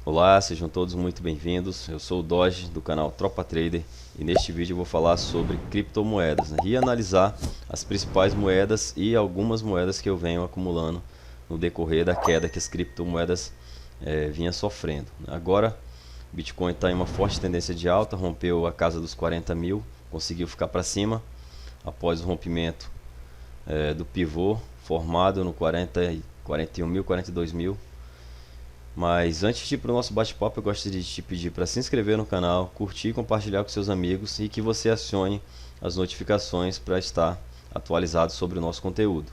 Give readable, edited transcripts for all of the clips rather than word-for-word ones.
Olá, sejam todos muito bem-vindos. Eu sou o Doge do canal Tropa Trader e neste vídeo eu vou falar sobre criptomoedas, né? E analisar as principais moedas e algumas moedas que eu venho acumulando no decorrer da queda que as criptomoedas vinham sofrendo. Agora o Bitcoin está em uma forte tendência de alta, rompeu a casa dos 40 mil, conseguiu ficar para cima após o rompimento do pivô formado no 41 mil, 42 mil. Mas antes de ir para o nosso bate-papo, eu gostaria de te pedir para se inscrever no canal, curtir e compartilhar com seus amigos e que você acione as notificações para estar atualizado sobre o nosso conteúdo.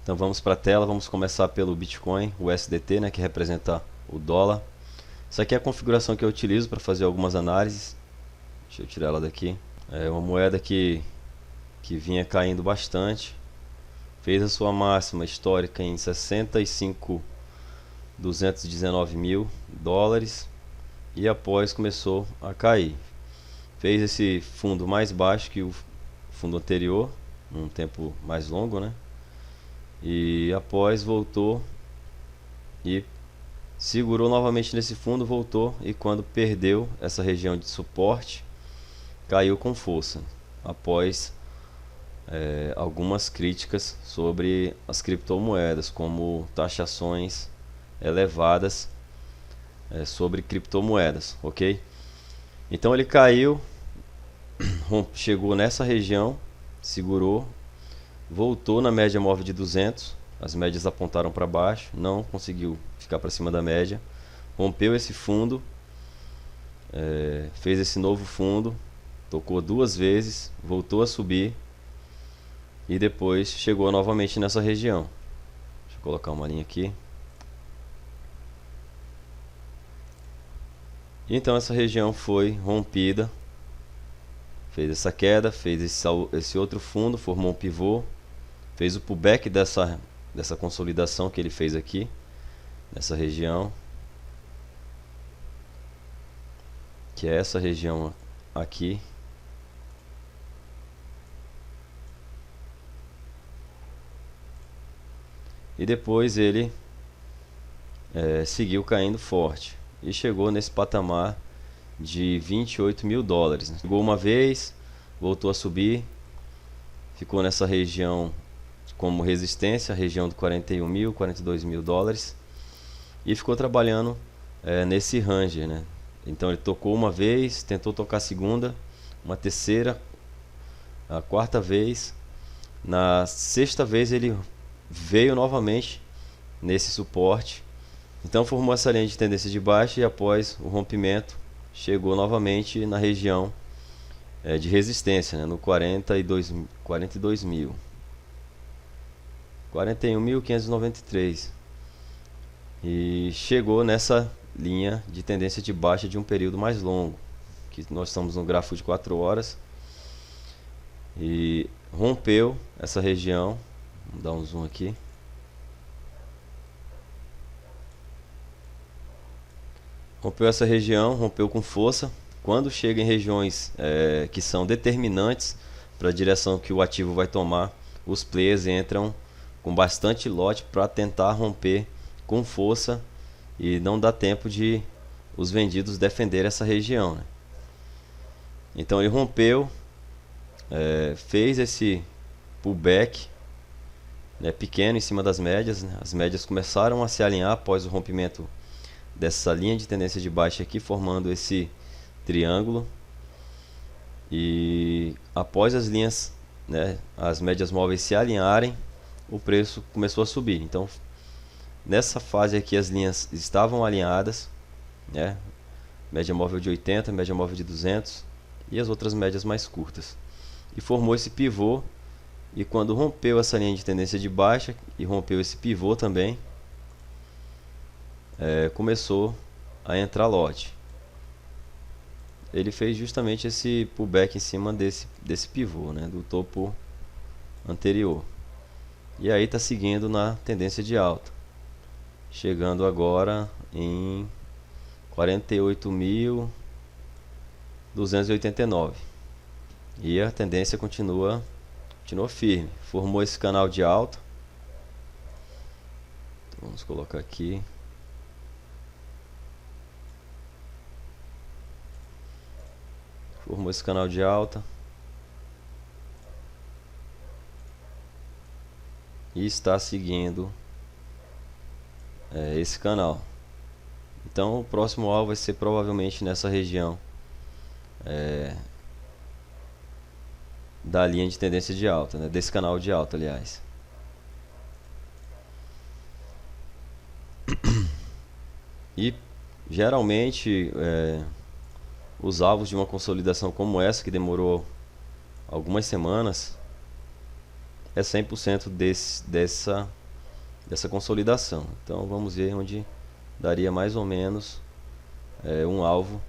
Então vamos para a tela, vamos começar pelo Bitcoin, o USDT, né, que representa o dólar. Essa aqui é a configuração que eu utilizo para fazer algumas análises. Deixa eu tirar ela daqui. É uma moeda que vinha caindo bastante. Fez a sua máxima histórica em 219 mil dólares e após começou a cair. Fez esse fundo mais baixo que o fundo anterior, um tempo mais longo, né? E após voltou e segurou novamente nesse fundo, voltou e quando perdeu essa região de suporte, caiu com força após algumas críticas sobre as criptomoedas, como taxações elevadas sobre criptomoedas, ok? Então ele caiu, chegou nessa região, segurou, voltou na média móvel de 200, as médias apontaram para baixo, não conseguiu ficar para cima da média, rompeu esse fundo, fez esse novo fundo, tocou duas vezes, voltou a subir e depois chegou novamente nessa região. Deixa eu colocar uma linha aqui. Então essa região foi rompida, fez essa queda, fez esse outro fundo, formou um pivô, fez o pullback dessa consolidação que ele fez aqui, nessa região, que é essa região aqui. E depois ele seguiu caindo forte e chegou nesse patamar de 28 mil dólares, né? Chegou uma vez, voltou a subir, ficou nessa região como resistência, a região de 41 mil, 42 mil dólares, e ficou trabalhando nesse range, né? Então ele tocou uma vez, tentou tocar a segunda, uma terceira, a quarta vez, na sexta vez ele veio novamente nesse suporte. Então formou essa linha de tendência de baixa e após o rompimento chegou novamente na região de resistência, né, no 42 mil, 41.593 e chegou nessa linha de tendência de baixa de um período mais longo, que nós estamos no gráfico de 4 horas, e rompeu essa região. Vamos dar um zoom aqui. Rompeu essa região, rompeu com força. Quando chega em regiões que são determinantes para a direção que o ativo vai tomar, os players entram com bastante lote para tentar romper com força e não dá tempo de os vendidos defender essa região, né? Então ele rompeu, fez esse pullback, né, pequeno em cima das médias, né? As médias começaram a se alinhar após o rompimento dessa linha de tendência de baixa aqui, formando esse triângulo, e após as linhas, né, as médias móveis se alinharem, o preço começou a subir. Então nessa fase aqui as linhas estavam alinhadas, né, média móvel de 80, média móvel de 200 e as outras médias mais curtas, e formou esse pivô. E quando rompeu essa linha de tendência de baixa e rompeu esse pivô também, começou a entrar lote. Ele fez justamente esse pullback em cima desse pivô, né, do topo anterior. E aí está seguindo na tendência de alta, chegando agora em 48.289. E a tendência continua firme. Formou esse canal de alta. Então, vamos colocar aqui. Formou esse canal de alta e está seguindo esse canal. Então o próximo alvo vai ser provavelmente nessa região da linha de tendência de alta, né? Desse canal de alta, aliás. E geralmente os alvos de uma consolidação como essa, que demorou algumas semanas, é 100% dessa consolidação. Então vamos ver onde daria mais ou menos um alvo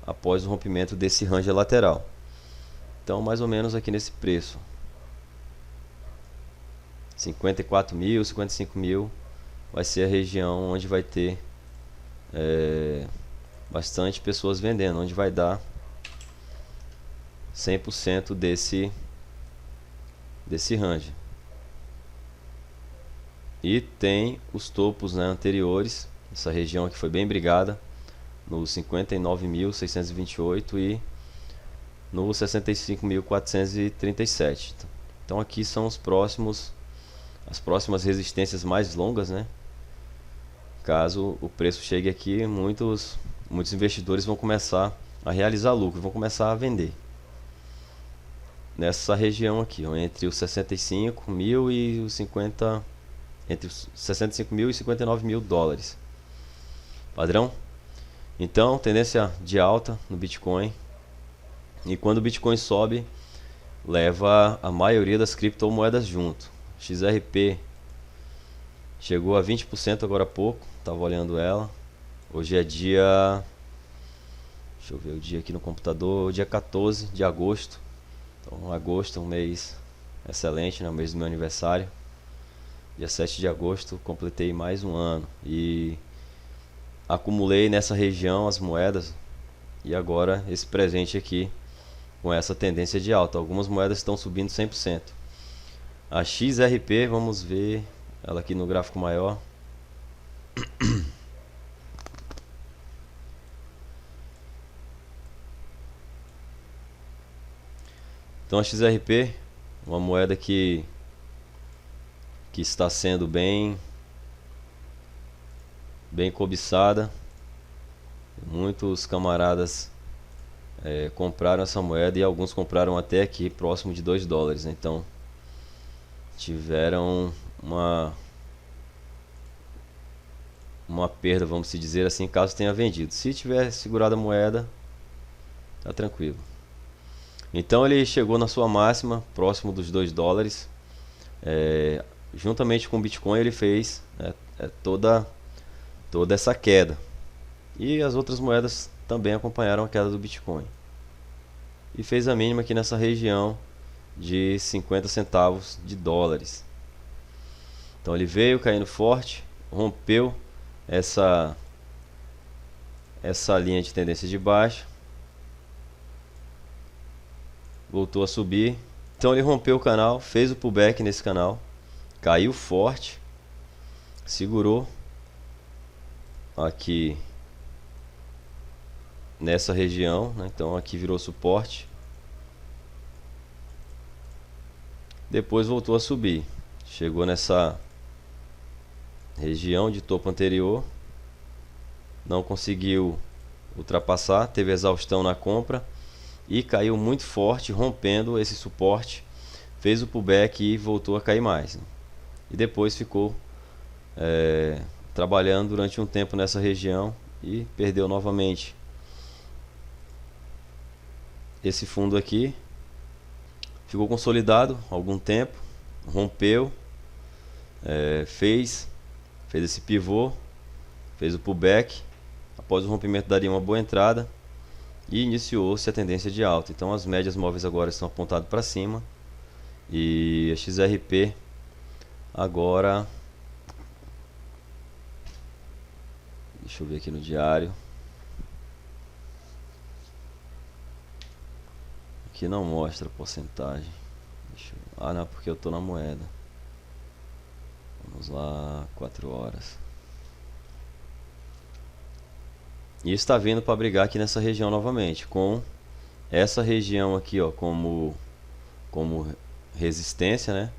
após o rompimento desse range lateral. Então mais ou menos aqui nesse preço, 54 mil, 55 mil vai ser a região onde vai ter bastante pessoas vendendo, onde vai dar 100% desse range. E tem os topos, né, anteriores. Essa região aqui foi bem brigada no 59.628 e no 65.437. Então aqui são as próximas resistências mais longas, né? Caso o preço chegue aqui, muitos investidores vão começar a realizar lucro, vão começar a vender nessa região aqui, ó, entre os 65 mil e os 50, entre os 65 mil e 59 mil dólares padrão. Então tendência de alta no Bitcoin, e quando o Bitcoin sobe, leva a maioria das criptomoedas junto. XRP chegou a 20% agora há pouco, estava olhando ela. Hoje é dia, deixa eu ver o dia aqui no computador, dia 14 de agosto. Então agosto é um mês excelente, né? O mês do meu aniversário. Dia 7 de agosto completei mais um ano e acumulei nessa região as moedas, e agora esse presente aqui com essa tendência de alta. Algumas moedas estão subindo 100%. A XRP, vamos ver ela aqui no gráfico maior. Então a XRP, uma moeda que está sendo bem cobiçada. Muitos camaradas compraram essa moeda, e alguns compraram até aqui próximo de 2 dólares. Então tiveram uma perda, vamos dizer assim, caso tenha vendido. Se tiver segurado a moeda, tá tranquilo. Então ele chegou na sua máxima, próximo dos 2 dólares. Juntamente com o Bitcoin ele fez toda essa queda. E as outras moedas também acompanharam a queda do Bitcoin. E fez a mínima aqui nessa região de 50 centavos de dólares. Então ele veio caindo forte, rompeu essa linha de tendência de baixa, voltou a subir. Então ele rompeu o canal, fez o pullback nesse canal, caiu forte, segurou aqui nessa região, né? Então aqui virou suporte, depois voltou a subir, chegou nessa região de topo anterior, não conseguiu ultrapassar, teve exaustão na compra e caiu muito forte, rompendo esse suporte, fez o pullback e voltou a cair mais, né? E depois ficou trabalhando durante um tempo nessa região e perdeu novamente esse fundo aqui. Ficou consolidado algum tempo, rompeu, fez esse pivô, fez o pullback. Após o rompimento daria uma boa entrada e iniciou-se a tendência de alta. Então as médias móveis agora estão apontadas para cima, e a XRP agora, deixa eu ver aqui no diário, aqui não mostra a porcentagem. Não, porque eu estou na moeda. Vamos lá, 4 horas. E está vindo para brigar aqui nessa região novamente, com essa região aqui, ó, como resistência, né?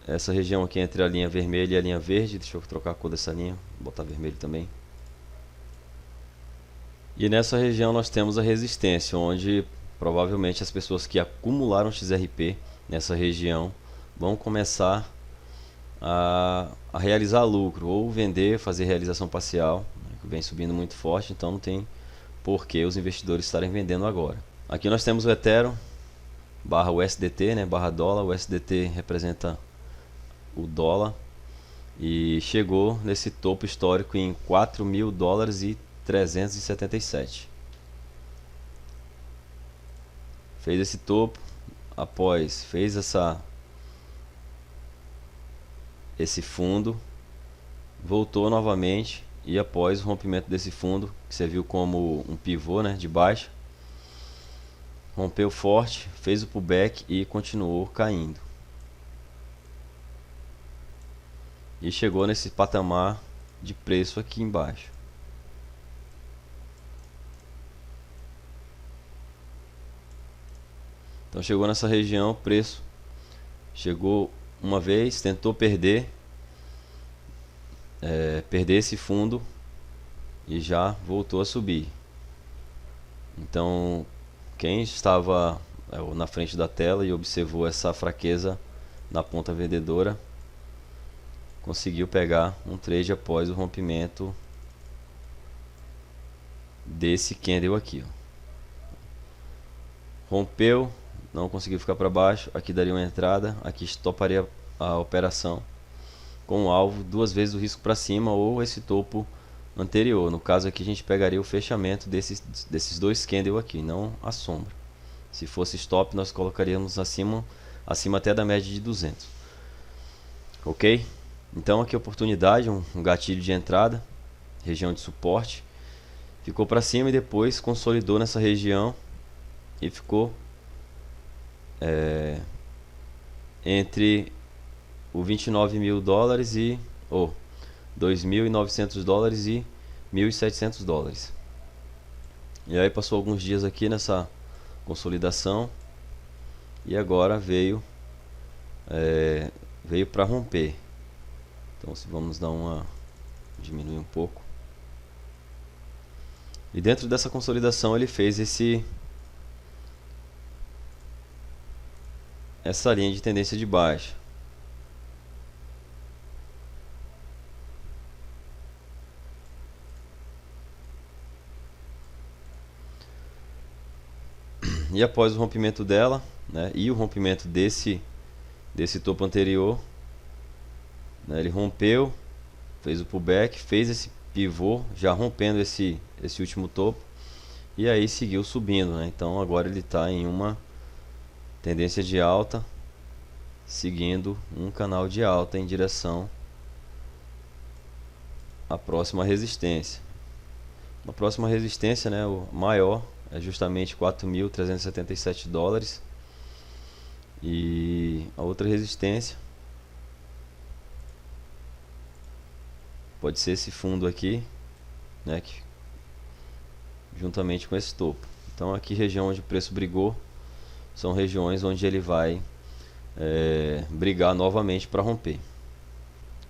Essa região aqui entre a linha vermelha e a linha verde. Deixa eu trocar a cor dessa linha, vou botar vermelho também. E nessa região nós temos a resistência, onde provavelmente as pessoas que acumularam XRP nessa região vão começar a realizar lucro, ou vender, fazer realização parcial, né, que vem subindo muito forte, então não tem por que os investidores estarem vendendo agora. Aqui nós temos o Ethereum barra USDT, né, barra dólar. O USDT representa o dólar e chegou nesse topo histórico em 4.000 dólares e 377. Fez esse topo, após fez esse fundo, voltou novamente, e após o rompimento desse fundo, que você viu como um pivô, né, de baixa, rompeu forte, fez o pullback e continuou caindo. E chegou nesse patamar de preço aqui embaixo. Então chegou nessa região, o preço chegou uma vez, tentou perder esse fundo e já voltou a subir. Então quem estava na frente da tela e observou essa fraqueza na ponta vendedora conseguiu pegar um trade após o rompimento desse candle aqui, ó. Rompeu, não conseguiu ficar para baixo, aqui daria uma entrada, aqui estoparia a operação com o alvo 2 vezes o risco para cima, ou esse topo anterior. No caso aqui a gente pegaria o fechamento desses dois candles aqui, não a sombra. Se fosse stop nós colocaríamos acima até da média de 200. Ok? Então aqui a oportunidade, um gatilho de entrada, região de suporte, ficou para cima e depois consolidou nessa região e ficou entre o 29.000 dólares e 2.900 dólares e 1.700 dólares. E aí passou alguns dias aqui nessa consolidação e agora veio para romper. Então se vamos dar diminuir um pouco. E dentro dessa consolidação ele fez essa linha de tendência de baixa. E após o rompimento dela, né, e o rompimento desse topo anterior, né, ele rompeu, fez o pullback, fez esse pivô, já rompendo esse último topo, e aí seguiu subindo, né? Então agora ele está em uma tendência de alta, seguindo um canal de alta em direção à próxima resistência. A próxima resistência, né, o maior, é justamente 4.377 dólares. E a outra resistência pode ser esse fundo aqui, né, juntamente com esse topo. Então aqui região onde o preço brigou são regiões onde ele vai brigar novamente para romper.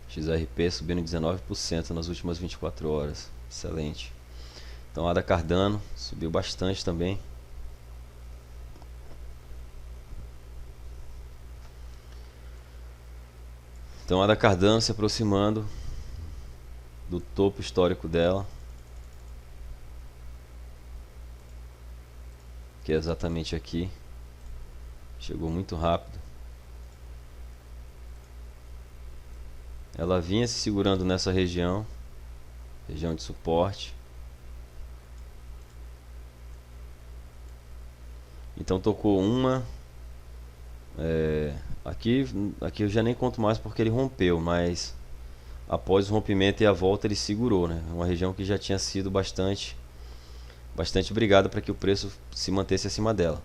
XRP subindo 19% nas últimas 24 horas, excelente. Então a da Cardano subiu bastante também. Então a da Cardano se aproximando do topo histórico dela, que é exatamente aqui. Chegou muito rápido. Ela vinha se segurando nessa região de suporte. Então tocou uma. Aqui eu já nem conto mais porque ele rompeu, mas após o rompimento e a volta ele segurou, né? Uma região que já tinha sido bastante brigada para que o preço se mantesse acima dela.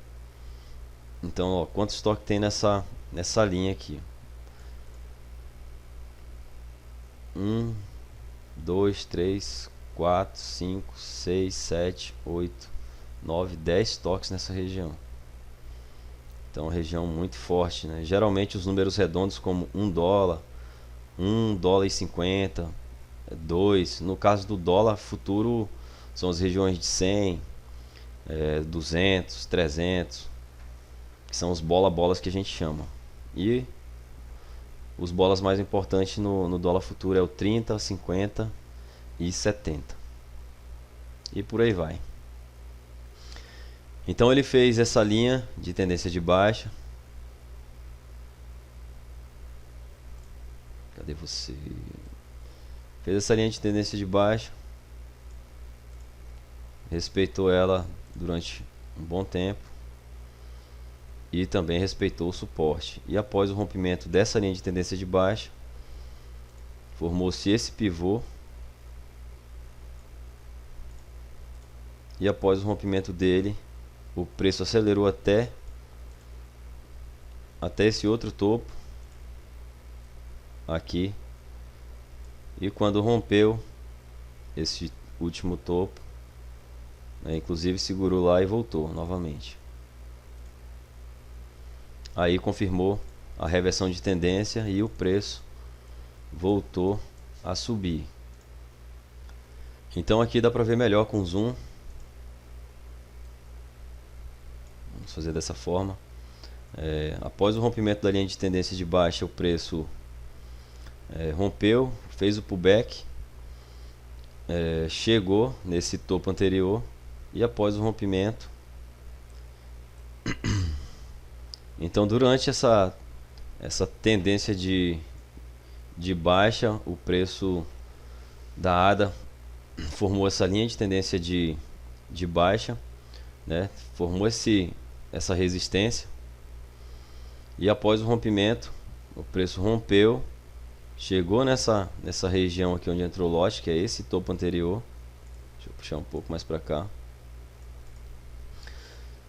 Então, ó, quanto estoque tem nessa linha aqui? 1, 2, 3, 4, 5, 6, 7, 8, 9, 10 toques nessa região. Então, região muito forte, né? Geralmente os números redondos como $1, $1,50, 2. No caso do dólar futuro, são as regiões de 100, 200, 300, que são os bolas que a gente chama. E os bolas mais importantes no dólar futuro é o 30, 50 e 70. E por aí vai. Então ele fez essa linha de tendência de baixa. Cadê você? Fez essa linha de tendência de baixa. Respeitou ela durante um bom tempo. E também respeitou o suporte. E após o rompimento dessa linha de tendência de baixa, formou-se esse pivô. E após o rompimento dele, o preço acelerou até esse outro topo aqui. E quando rompeu esse último topo, né, inclusive segurou lá e voltou novamente. Aí confirmou a reversão de tendência e o preço voltou a subir. Então aqui dá para ver melhor com zoom. Vamos fazer dessa forma. Após o rompimento da linha de tendência de baixa, o preço rompeu, fez o pullback, chegou nesse topo anterior e após o rompimento, então durante essa tendência de baixa, o preço da ADA formou essa linha de tendência de baixa, né? Formou essa resistência e após o rompimento o preço rompeu, chegou nessa região aqui onde entrou o lote, que é esse topo anterior. Deixa eu puxar um pouco mais para cá.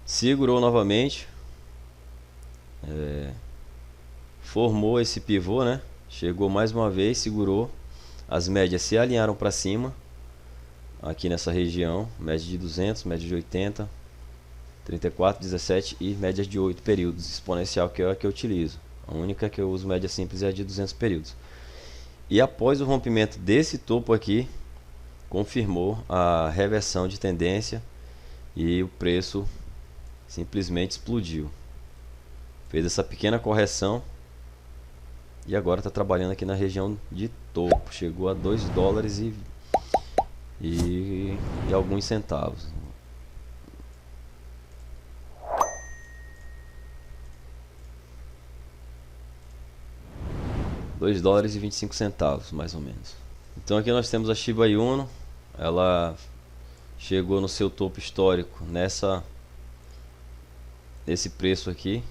Segurou novamente, formou esse pivô, né? Chegou mais uma vez, segurou. As médias se alinharam para cima aqui nessa região, média de 200, média de 80, 34, 17 e médias de 8 períodos, exponencial, que é a que eu utilizo. A única que eu uso média simples é a de 200 períodos. E após o rompimento desse topo aqui, confirmou a reversão de tendência e o preço simplesmente explodiu. Fez essa pequena correção e agora está trabalhando aqui na região de topo. Chegou a $2 e alguns centavos. $2,25 mais ou menos. Então aqui nós temos a Shiba Inu. Ela chegou no seu topo histórico nesse preço aqui,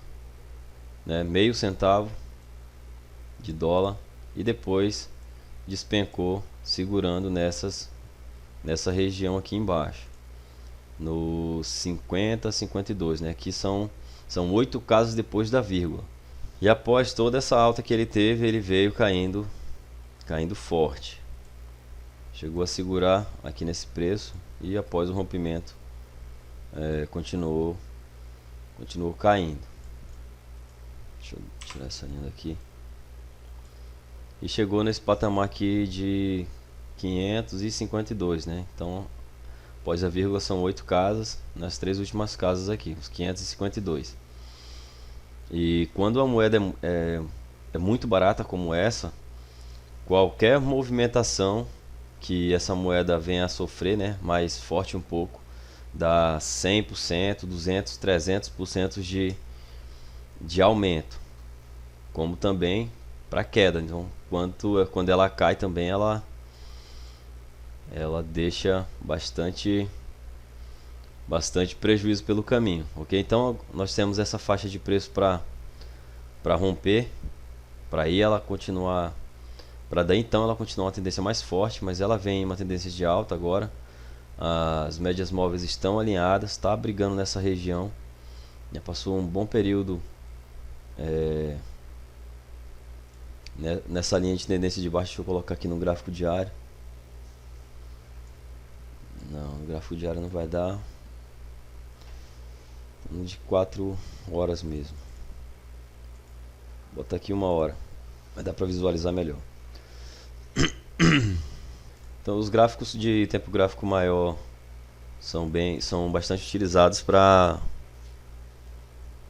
né, meio centavo de dólar, e depois despencou segurando nessa região aqui embaixo, no 50, 52, né? Aqui são 8 casos depois da vírgula. E após toda essa alta que ele teve, ele veio caindo forte. Chegou a segurar aqui nesse preço e após o rompimento continuou caindo. Deixa eu tirar essa linha daqui. E chegou nesse patamar aqui de 552, né? Então, após a vírgula são 8 casas, nas 3 últimas casas aqui, os 552. E quando a moeda é muito barata como essa, qualquer movimentação que essa moeda venha a sofrer, né, mais forte um pouco, dá 100%, 200%, 300% de aumento, como também para queda. Então, quando ela cai também, ela deixa bastante prejuízo pelo caminho, ok? Então nós temos essa faixa de preço para romper, para aí ela continuar, para daí então ela continuar uma tendência mais forte, mas ela vem em uma tendência de alta agora. As médias móveis estão alinhadas, está brigando nessa região, já passou um bom período nessa linha de tendência de baixo. Deixa eu colocar aqui no gráfico diário. Não, no gráfico diário não vai dar. no de 4 horas mesmo. Vou botar aqui 1 hora, vai dar para visualizar melhor. Então os gráficos de tempo gráfico maior são bastante utilizados para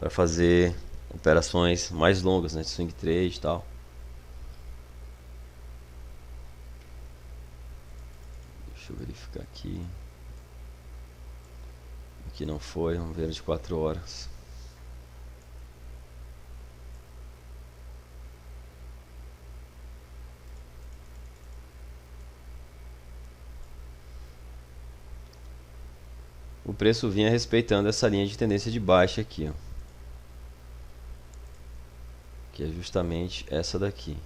fazer operações mais longas, né, de swing trade e tal. Deixa eu verificar aqui. Aqui não foi, vamos ver de 4 horas. O preço vinha respeitando essa linha de tendência de baixa aqui, ó, que é justamente essa daqui.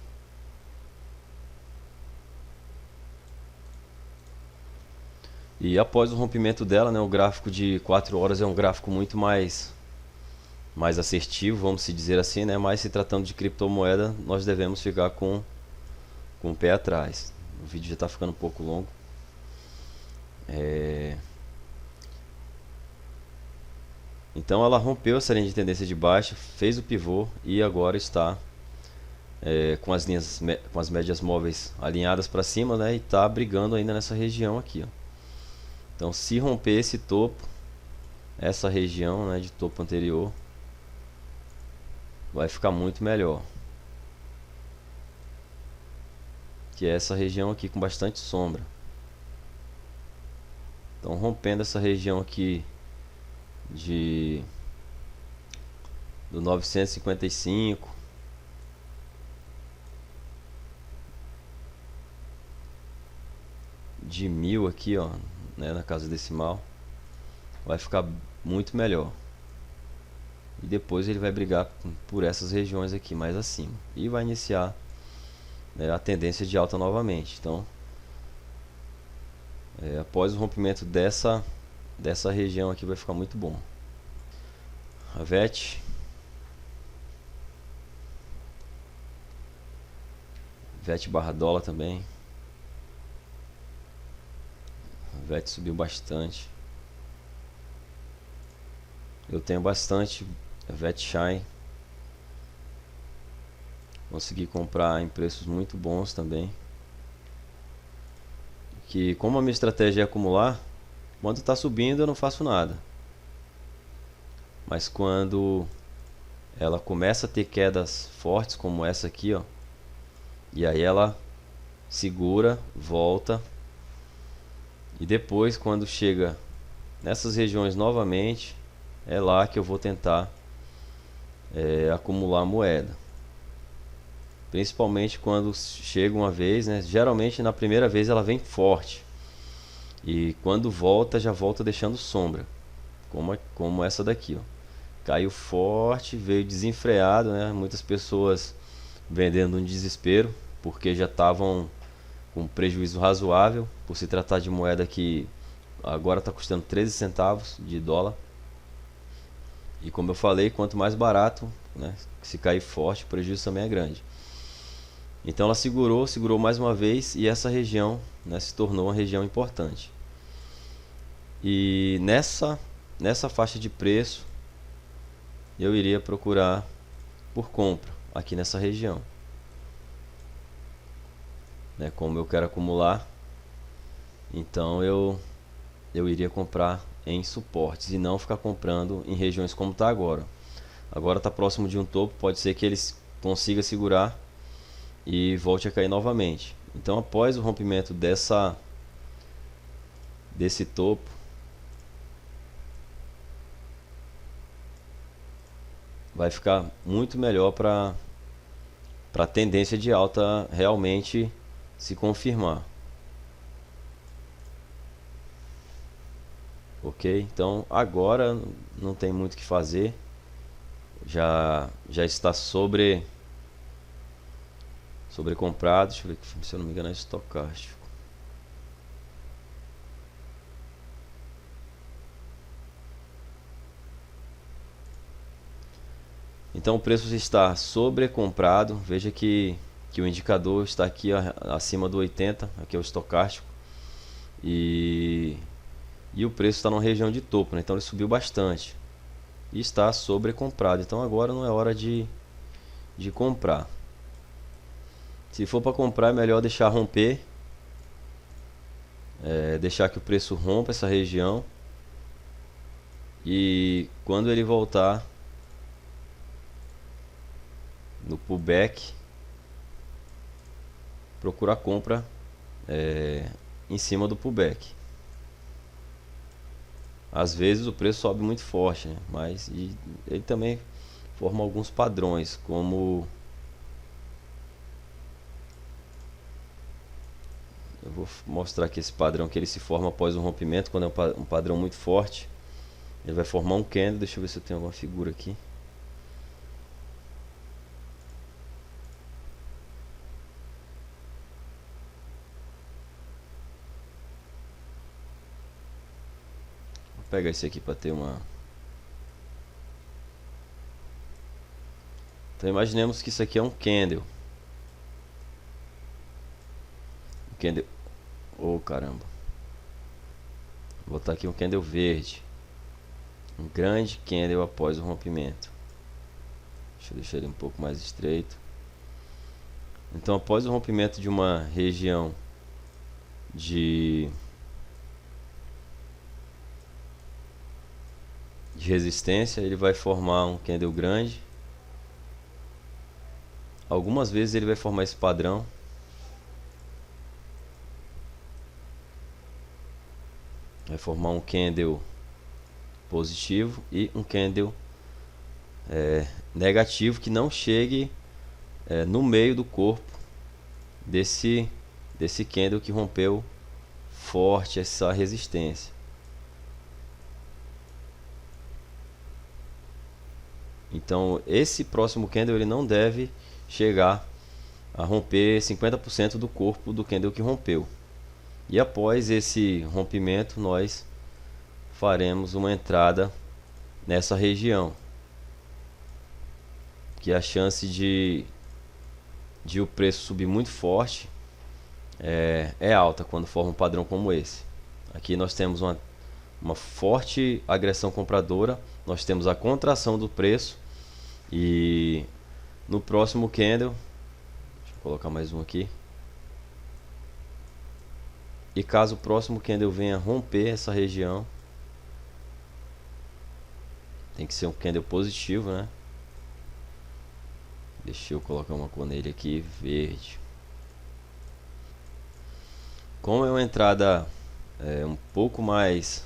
E após o rompimento dela, né, o gráfico de 4 horas é um gráfico muito mais assertivo, vamos se dizer assim, né? Mas se tratando de criptomoeda, nós devemos ficar com o pé atrás. O vídeo já está ficando um pouco longo. Então ela rompeu essa linha de tendência de baixa, fez o pivô e agora está com as médias móveis alinhadas para cima, né? E está brigando ainda nessa região aqui, ó. Então se romper esse topo, essa região, né, de topo anterior, vai ficar muito melhor, que é essa região aqui com bastante sombra. Então rompendo essa região aqui do 955, de 1000 aqui, ó, né, na casa decimal, vai ficar muito melhor. E depois ele vai brigar por essas regiões aqui mais acima e vai iniciar, né, a tendência de alta novamente. Então após o rompimento dessa região aqui vai ficar muito bom. A VET barra dólar também. A VET subiu bastante. Eu tenho bastante VET Shine. Consegui comprar em preços muito bons também. Que como a minha estratégia é acumular, quando está subindo eu não faço nada. Mas quando ela começa a ter quedas fortes como essa aqui, ó, e aí ela segura, volta, e depois quando chega nessas regiões novamente, é lá que eu vou tentar acumular moeda. Principalmente quando chega uma vez, né? Geralmente na primeira vez ela vem forte, e quando volta já volta deixando sombra, como essa daqui, ó. Caiu forte, veio desenfreado, né? Muitas pessoas vendendo um desespero, porque já estavam com prejuízo razoável, por se tratar de moeda que agora está custando 13 centavos de dólar. E como eu falei, quanto mais barato, né, se cair forte, o prejuízo também é grande. Então ela segurou mais uma vez, e essa região, né, se tornou uma região importante. E nessa faixa de preço eu iria procurar por compra aqui nessa região, né? Como eu quero acumular, então eu iria comprar em suportes e não ficar comprando em regiões como está agora. Agora está próximo de um topo, pode ser que eles consiga segurar e volte a cair novamente. Então após o rompimento desse topo, vai ficar muito melhor para a tendência de alta realmente se confirmar. Ok? Então agora não tem muito o que fazer, já está sobrecomprado. Deixa eu ver, se eu não me engano é estocástico. Então o preço está sobrecomprado. Veja que o indicador está aqui acima do 80, aqui é o estocástico, e o preço está numa região de topo, né? Então ele subiu bastante. e está sobrecomprado. Então agora não é hora de comprar. Se for para comprar, é melhor deixar romper, deixar que o preço rompa essa região, e quando ele voltar no pullback, procurar compra em cima do pullback. Às vezes o preço sobe muito forte, né? Mas ele também forma alguns padrões, como eu vou mostrar aqui esse padrão que ele se forma após um rompimento. Quando é um padrão muito forte, ele vai formar um candle. Deixa eu ver se eu tenho alguma figura aqui. Vou pegar esse aqui para ter uma... Então imaginemos que isso aqui é um candle. Oh, caramba. Vou botar aqui um candle verde. Um grande candle após o rompimento. Deixa eu deixar ele um pouco mais estreito. Então, após o rompimento de uma região de resistência, ele vai formar um candle grande. Algumas vezes ele vai formar esse padrão. Vai formar um candle positivo e um candle negativo, que não chegue no meio do corpo desse candle que rompeu forte essa resistência. Então esse próximo candle ele não deve chegar a romper 50% do corpo do candle que rompeu. E após esse rompimento, nós faremos uma entrada nessa região, que a chance de o preço subir muito forte é alta quando forma um padrão como esse. Aqui nós temos uma forte agressão compradora, nós temos a contração do preço, e no próximo candle, deixa eu colocar mais um aqui. E caso o próximo candle venha romper essa região, tem que ser um candle positivo, né? Deixa eu colocar uma cor nele aqui, verde. Como é uma entrada um pouco mais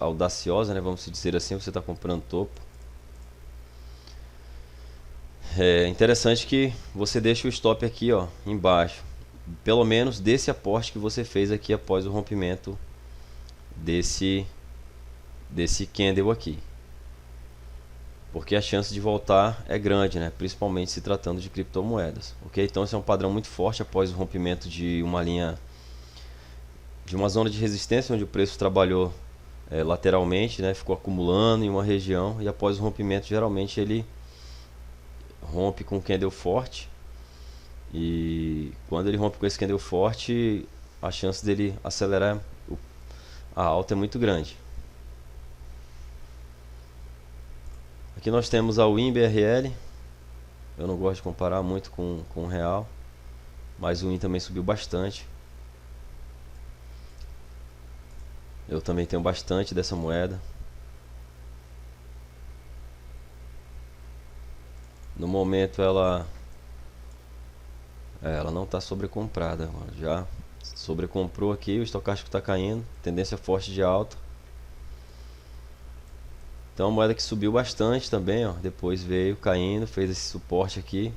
audaciosa, né? Vamos dizer assim, você está comprando topo. É interessante que você deixe o stop aqui, ó, embaixo, pelo menos desse aporte que você fez aqui após o rompimento desse candle aqui, porque a chance de voltar é grande, né? Principalmente se tratando de criptomoedas, ok? Então esse é um padrão muito forte após o rompimento de uma linha, de uma zona de resistência onde o preço trabalhou lateralmente, né? Ficou acumulando em uma região, e após o rompimento geralmente ele rompe com um candle forte, e quando ele rompe com esse candle forte, a chance dele acelerar a alta é muito grande. Aqui nós temos a WIN-BRL. Eu não gosto de comparar muito com o real, mas o WIN também subiu bastante. Eu também tenho bastante dessa moeda. No momento ela não está sobrecomprada, já sobrecomprou aqui, o estocástico está caindo, tendência forte de alta. Então a moeda que subiu bastante também, ó, depois veio caindo, fez esse suporte aqui,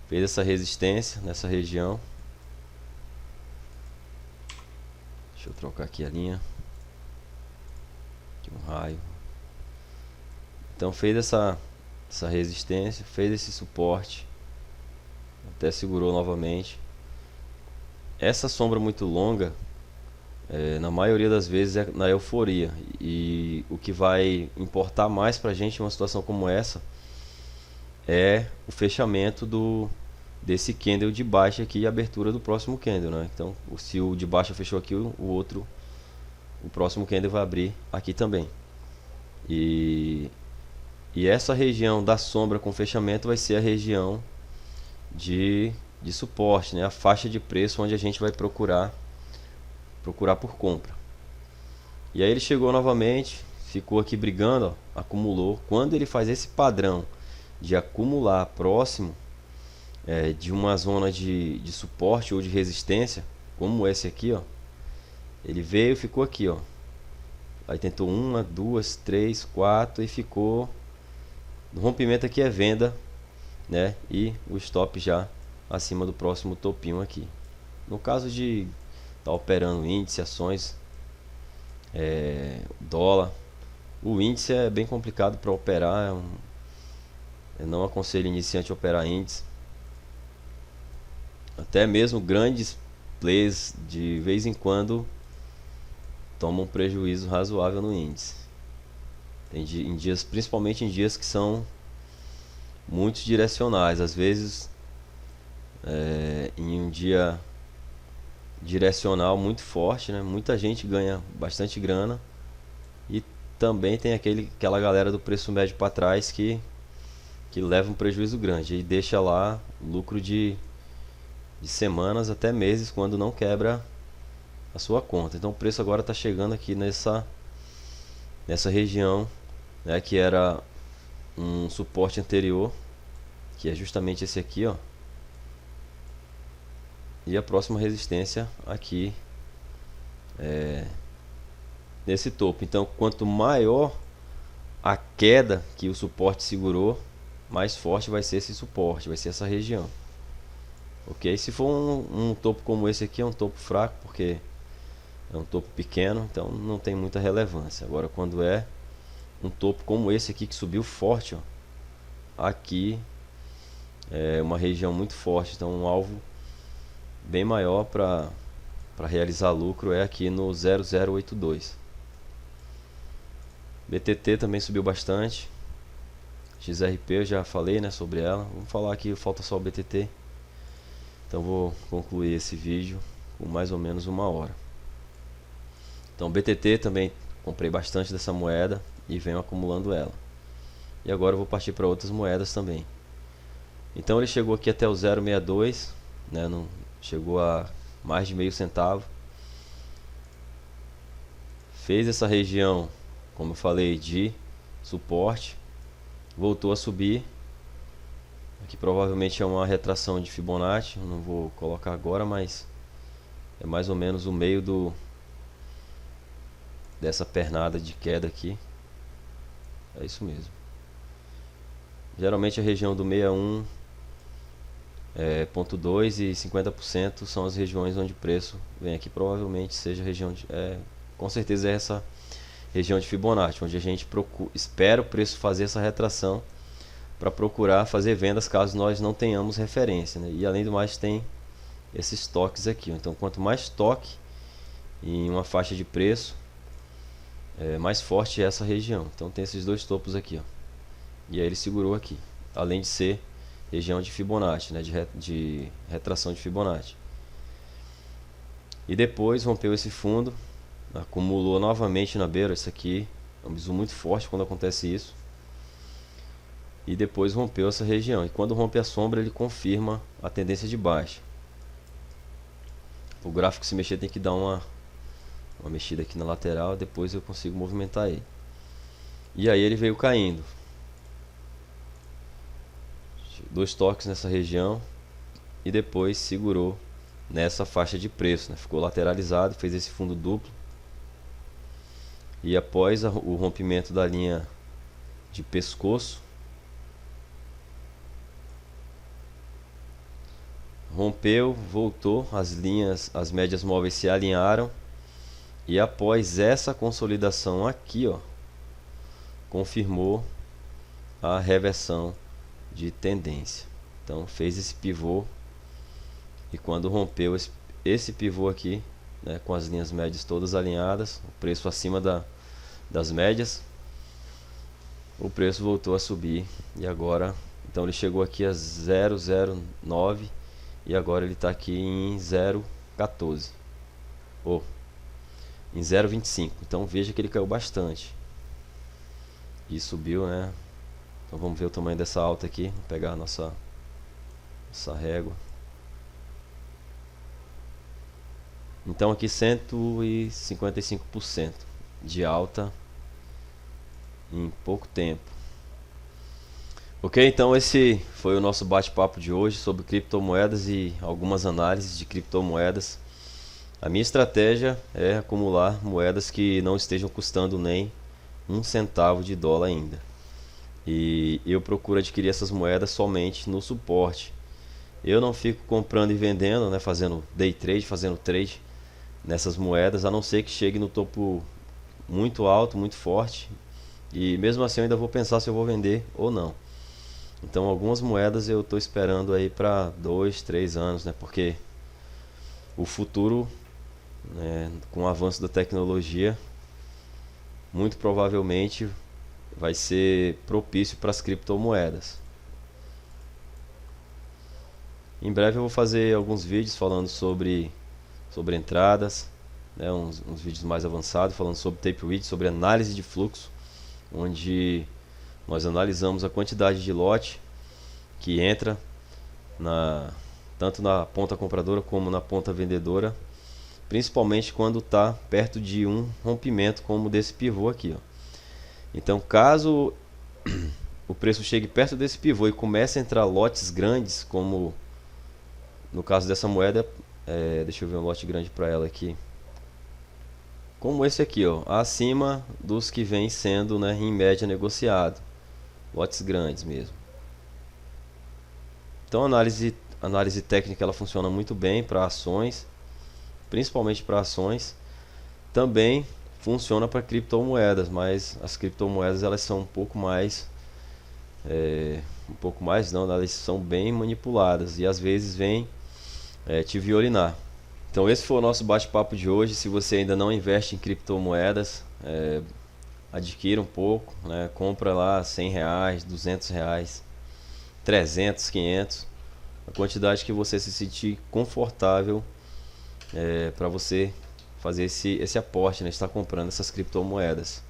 fez essa resistência nessa região. Deixa eu trocar aqui a linha, aqui um raio. Então fez essa resistência, fez esse suporte, até segurou novamente. Essa sombra muito longa, na maioria das vezes é na euforia, e o que vai importar mais pra gente em uma situação como essa é o fechamento desse candle de baixa aqui e abertura do próximo candle, né? Então, se o de baixa fechou aqui, o próximo candle vai abrir aqui também. E essa região da sombra com fechamento vai ser a região de suporte, né? A faixa de preço onde a gente vai procurar por compra. E aí ele chegou novamente, ficou aqui brigando, ó, acumulou. Quando ele faz esse padrão de acumular próximo de uma zona de suporte ou de resistência, como esse aqui, ó, ele veio, ficou aqui, ó. Aí tentou uma, duas, três, quatro e ficou. No rompimento aqui é venda, né? E o stop já acima do próximo topinho aqui. No caso de estar operando índice, ações, dólar, o índice é bem complicado para operar. Eu não aconselho iniciante a operar índice. Até mesmo grandes players de vez em quando tomam um prejuízo razoável no índice. Em dias, principalmente em dias que são muito direcionais. Às vezes, em um dia direcional muito forte, né? Muita gente ganha bastante grana. E também tem aquela galera do preço médio para trás que leva um prejuízo grande e deixa lá lucro de semanas até meses quando não quebra a sua conta. Então o preço agora está chegando aqui nessa região, né, que era um suporte anterior, que é justamente esse aqui, ó. E a próxima resistência aqui nesse topo. Então quanto maior a queda que o suporte segurou, mais forte vai ser esse suporte, vai ser essa região. Ok? Se for um topo como esse aqui, é um topo fraco, porque é um topo pequeno, então não tem muita relevância. Agora quando é um topo como esse aqui que subiu forte, ó, aqui é uma região muito forte, então um alvo bem maior para realizar lucro é aqui no 0082. BTT também subiu bastante. XRP eu já falei, né, sobre ela. Vamos falar aqui, falta só o BTT. Então vou concluir esse vídeo com mais ou menos 1 hora. Então BTT também comprei bastante dessa moeda e venho acumulando ela. E agora eu vou partir para outras moedas também. Então ele chegou aqui até o 0,62, né, chegou a mais de meio centavo. Fez essa região, como eu falei, de suporte. Voltou a subir. Aqui provavelmente é uma retração de Fibonacci. Não vou colocar agora, mas é mais ou menos o meio dessa pernada de queda aqui. É isso mesmo. Geralmente a região do 61,2 e 50% são as regiões onde o preço vem aqui. Provavelmente seja a região com certeza é essa região de Fibonacci, onde a gente espera o preço fazer essa retração para procurar fazer vendas caso nós não tenhamos referência, né? E além do mais tem esses toques aqui, ó. Então quanto mais toque em uma faixa de preço, mais forte é essa região. Então tem esses dois topos aqui, ó. E aí ele segurou aqui, além de ser região de Fibonacci, né? de retração de Fibonacci. E depois rompeu esse fundo, acumulou novamente na beira. Isso aqui é um bizu muito forte quando acontece isso. E depois rompeu essa região. E quando rompe a sombra, ele confirma a tendência de baixa. O gráfico se mexer tem que dar uma mexida aqui na lateral, depois eu consigo movimentar ele. E aí ele veio caindo. Dois toques nessa região e depois segurou nessa faixa de preço, né? Ficou lateralizado, fez esse fundo duplo. E após o rompimento da linha de pescoço, rompeu, voltou, as médias móveis se alinharam. E após essa consolidação aqui, ó, confirmou a reversão de tendência. Então fez esse pivô, e quando rompeu esse pivô aqui, né, com as linhas médias todas alinhadas, o preço acima das médias, o preço voltou a subir e agora Então ele chegou aqui a 0,09 e agora ele está aqui em 0,14 ou em 0,25. Então veja que ele caiu bastante e subiu, né? Então vamos ver o tamanho dessa alta aqui. Vou pegar a nossa régua. Então aqui 155% de alta em pouco tempo. Ok, então esse foi o nosso bate-papo de hoje sobre criptomoedas e algumas análises de criptomoedas. A minha estratégia é acumular moedas que não estejam custando nem um centavo de dólar ainda. E eu procuro adquirir essas moedas somente no suporte. Eu não fico comprando e vendendo, né, fazendo day trade, fazendo trade nessas moedas, a não ser que chegue no topo muito alto, muito forte. E mesmo assim eu ainda vou pensar se eu vou vender ou não. Então algumas moedas eu estou esperando aí para 2, 3 anos, né? Porque o futuro, né, com o avanço da tecnologia, muito provavelmente vai ser propício para as criptomoedas. Em breve eu vou fazer alguns vídeos falando sobre entradas, né, uns vídeos mais avançados falando sobre tape read, sobre análise de fluxo, onde nós analisamos a quantidade de lote que entra tanto na ponta compradora como na ponta vendedora, principalmente quando está perto de um rompimento como desse pivô aqui, ó. Então caso o preço chegue perto desse pivô e comece a entrar lotes grandes, como no caso dessa moeda, deixa eu ver um lote grande para ela aqui, como esse aqui, ó, acima dos que vem sendo, né, em média negociado, lotes grandes mesmo. Então a análise técnica ela funciona muito bem para ações, principalmente para ações. Também funciona para criptomoedas, mas as criptomoedas elas são um pouco mais não, elas são bem manipuladas e às vezes vem te violinar. Então esse foi o nosso bate-papo de hoje. Se você ainda não investe em criptomoedas, adquira um pouco, né? Compra lá R$100, R$200, 300, 500, a quantidade que você se sentir confortável para você fazer esse aporte, né? Estar comprando essas criptomoedas.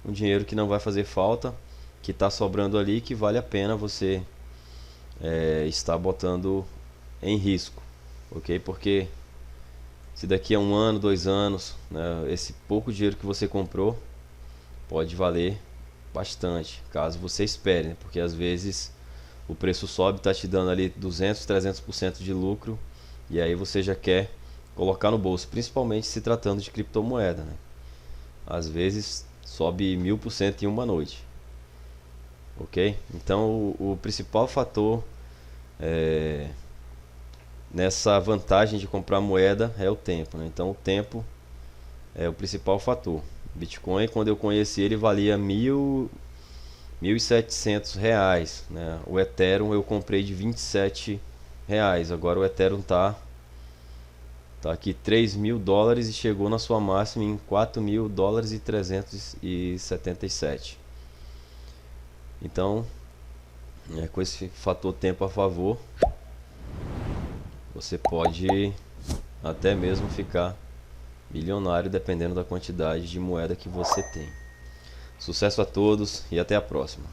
Um dinheiro que não vai fazer falta, que está sobrando ali, que vale a pena você estar botando em risco, ok? Porque se daqui a 1 ano, 2 anos, né, esse pouco dinheiro que você comprou pode valer bastante, caso você espere, né? Porque às vezes o preço sobe, está te dando ali 200, 300% de lucro, e aí você já quer colocar no bolso, principalmente se tratando de criptomoeda, né? Às vezes sobe 1000% em uma noite, ok? Então o principal fator nessa vantagem de comprar moeda é o tempo, né? Então o tempo é o principal fator. Bitcoin, quando eu conheci ele, valia R$1.700, né? O Ethereum eu comprei de R$27. Agora o Ethereum tá aqui $3.000 e chegou na sua máxima em $4.377. Então, com esse fator tempo a favor, você pode até mesmo ficar milionário dependendo da quantidade de moeda que você tem. Sucesso a todos e até a próxima.